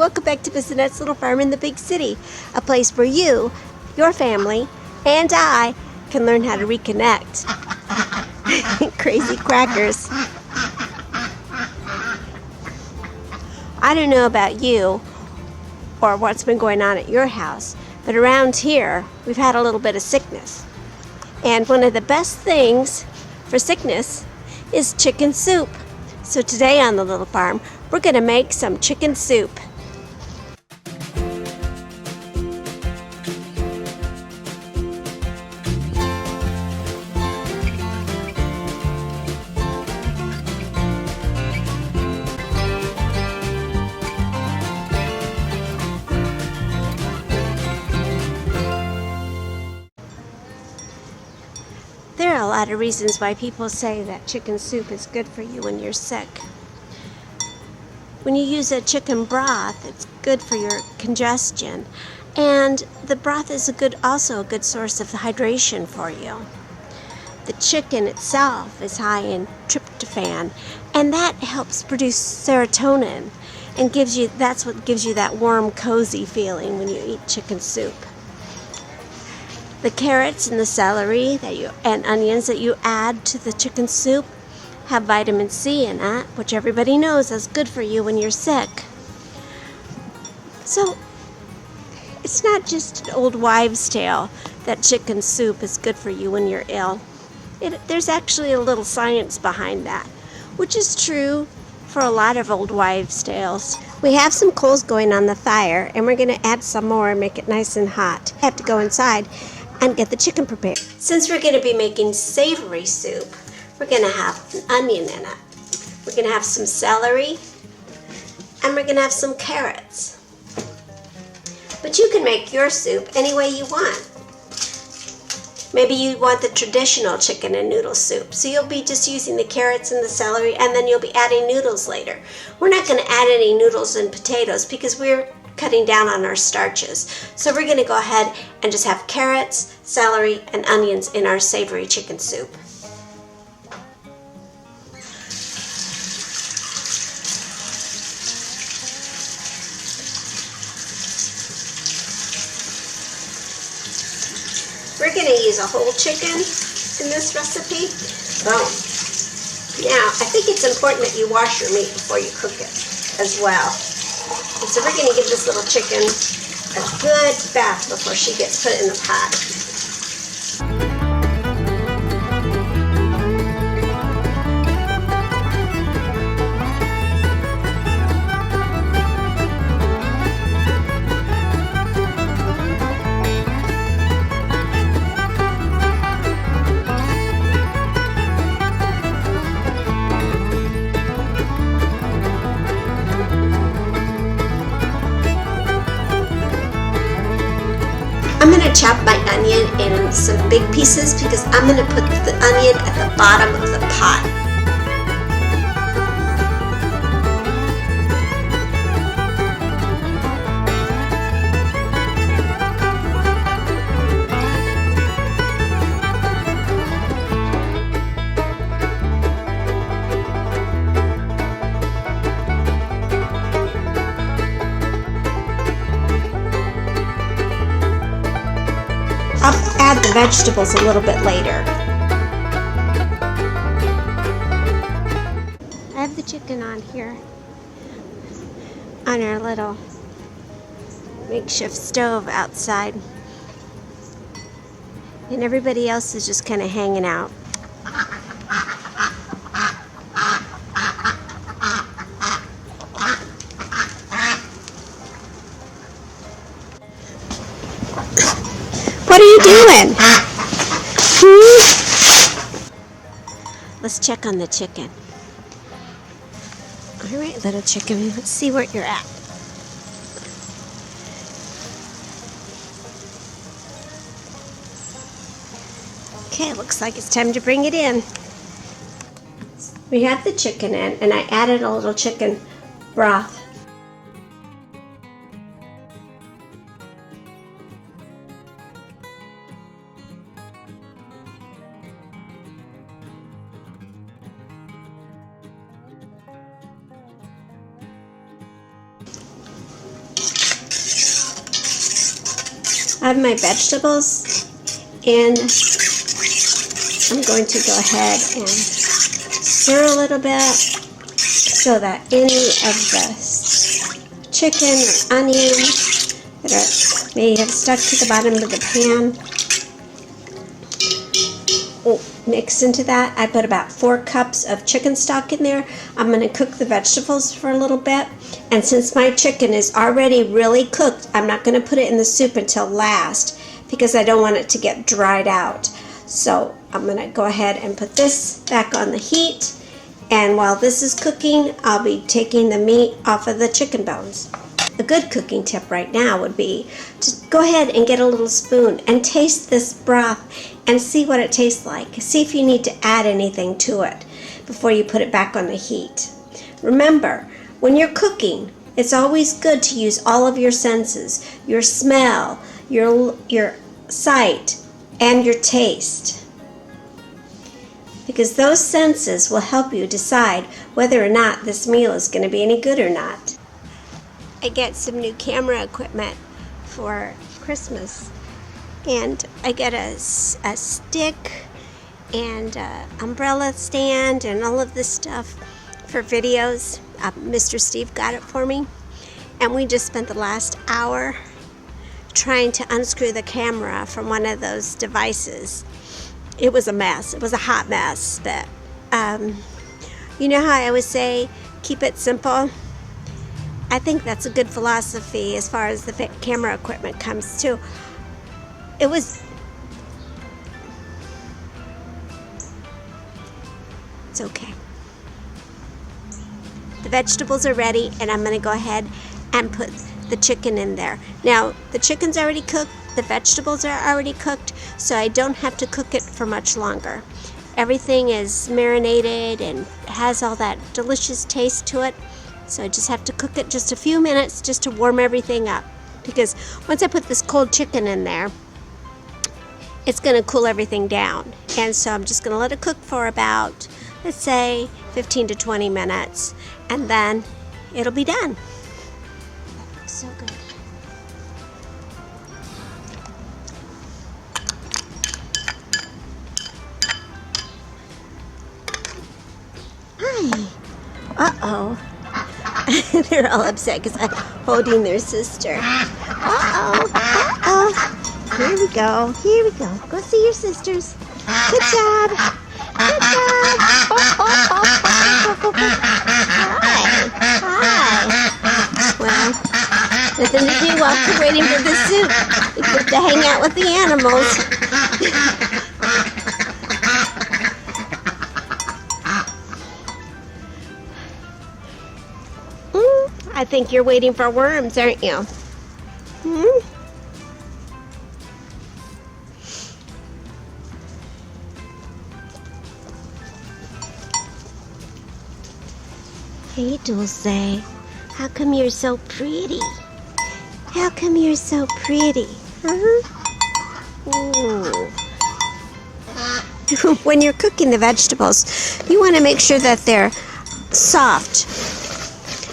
welcome back to Miss Annette's Little Farm in the Big City, a place where you, your family, and I can learn how to reconnect. Crazy crackers. I don't know about you or what's been going on at your house, but around here we've had a little bit of sickness. And one of the best things for sickness is chicken soup. So today on the Little Farm, we're going to make some chicken soup. There are a lot of reasons why people say that chicken soup is good for you when you're sick. When you use a chicken broth, it's good for your congestion, and the broth is also a good source of hydration for you. The chicken itself is high in tryptophan, and that helps produce serotonin, and that's what gives you that warm, cozy feeling when you eat chicken soup. The carrots and the celery and onions that you add to the chicken soup have vitamin C in it, which everybody knows is good for you when you're sick. So it's not just an old wives' tale that chicken soup is good for you when you're ill. There's actually a little science behind that, which is true for a lot of old wives' tales. We have some coals going on the fire, and we're going to add some more and make it nice and hot. I have to go inside and get the chicken prepared. Since we're going to be making savory soup, we're going to have an onion in it. We're going to have some celery, and we're going to have some carrots. But you can make your soup any way you want. Maybe you want the traditional chicken and noodle soup, so you'll be just using the carrots and the celery, and then you'll be adding noodles later. We're not going to add any noodles and potatoes because we're cutting down on our starches. So we're going to go ahead and just have carrots, celery, and onions in our savory chicken soup. We're going to use a whole chicken in this recipe. Boom. Now, I think it's important that you wash your meat before you cook it as well. And so we're going to give this little chicken a good bath before she gets put in the pot. I'm going to chop my onion in some big pieces because I'm going to put the onion at the bottom of the pot. I'll add the vegetables a little bit later. I have the chicken on here on our little makeshift stove outside. And everybody else is just kind of hanging out. What are you doing? Let's check on the chicken. All right, little chicken, let's see where you're at. Okay, looks like it's time to bring it in. We have the chicken in, and I added a little chicken broth. I have my vegetables, and I'm going to go ahead and stir a little bit so that any of the chicken or onion that may have stuck to the bottom of the pan will mix into that. I put about 4 cups of chicken stock in there. I'm going to cook the vegetables for a little bit. And since my chicken is already really cooked, I'm not going to put it in the soup until last because I don't want it to get dried out. So I'm going to go ahead and put this back on the heat. And while this is cooking, I'll be taking the meat off of the chicken bones. A good cooking tip right now would be to go ahead and get a little spoon and taste this broth and see what it tastes like. See if you need to add anything to it before you put it back on the heat. Remember, when you're cooking, it's always good to use all of your senses, your smell, your sight, and your taste. Because those senses will help you decide whether or not this meal is going to be any good or not. I get some new camera equipment for Christmas, and I get a stick and an umbrella stand and all of this stuff for videos. Mr. Steve got it for me, and we just spent the last hour trying to unscrew the camera from one of those devices. It was a mess. It was a hot mess, but you know how I always say, keep it simple? I think that's a good philosophy as far as the camera equipment comes too. It's okay. The vegetables are ready, and I'm going to go ahead and put the chicken in there. Now, the chicken's already cooked, the vegetables are already cooked, so I don't have to cook it for much longer. Everything is marinated and has all that delicious taste to it. So I just have to cook it just a few minutes just to warm everything up. Because once I put this cold chicken in there, it's going to cool everything down. And so I'm just going to let it cook for about, let's say, 15 to 20 minutes. And then it'll be done. That looks so good. Hi. Uh-oh. They're all upset because I'm holding their sister. Uh-oh. Uh-oh. Here we go. Here we go. Go see your sisters. Good job. Good job. Hi. Hi. Well, nothing to do while we're waiting for the soup. We get to hang out with the animals. I think you're waiting for worms, aren't you? Hey, Dulce. How come you're so pretty? How come you're so pretty? When you're cooking the vegetables, you want to make sure that they're soft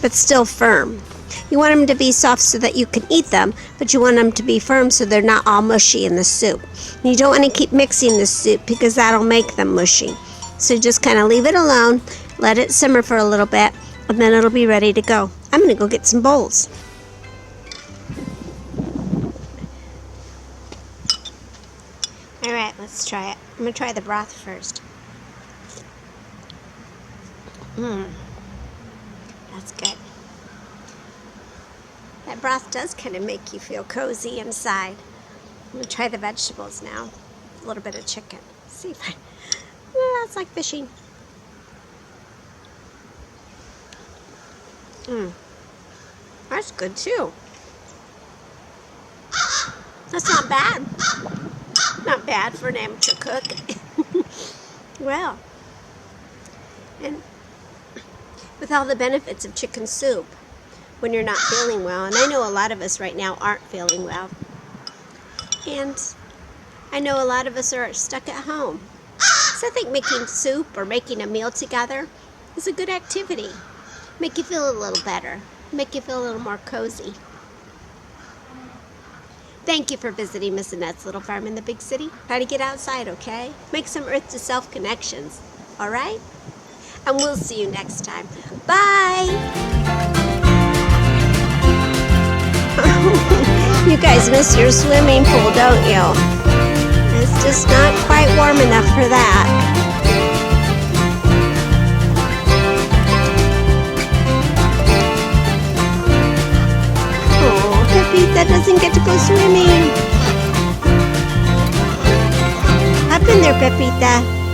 but still firm. You want them to be soft so that you can eat them, but you want them to be firm so they're not all mushy in the soup. And you don't want to keep mixing the soup because that'll make them mushy. So just kind of leave it alone, let it simmer for a little bit, and then it'll be ready to go. I'm going to go get some bowls. Alright, let's try it. I'm going to try the broth first. That's good. That broth does kind of make you feel cozy inside. I'm going to try the vegetables now. A little bit of chicken. See if I... Well, it's like fishing. That's good too. That's not bad. Not bad for an amateur cook. Well, and with all the benefits of chicken soup when you're not feeling well, and I know a lot of us right now aren't feeling well, and I know a lot of us are stuck at home. So I think making soup or making a meal together is a good activity. Make you feel a little better. Make you feel a little more cozy. Thank you for visiting Miss Annette's little farm in the big city. Try to get outside, okay? Make some earth to self connections, all right? And we'll see you next time. Bye! You guys miss your swimming pool, don't you? It's just not quite warm enough for that. Pepita doesn't get to go swimming. Up in there, Pepita.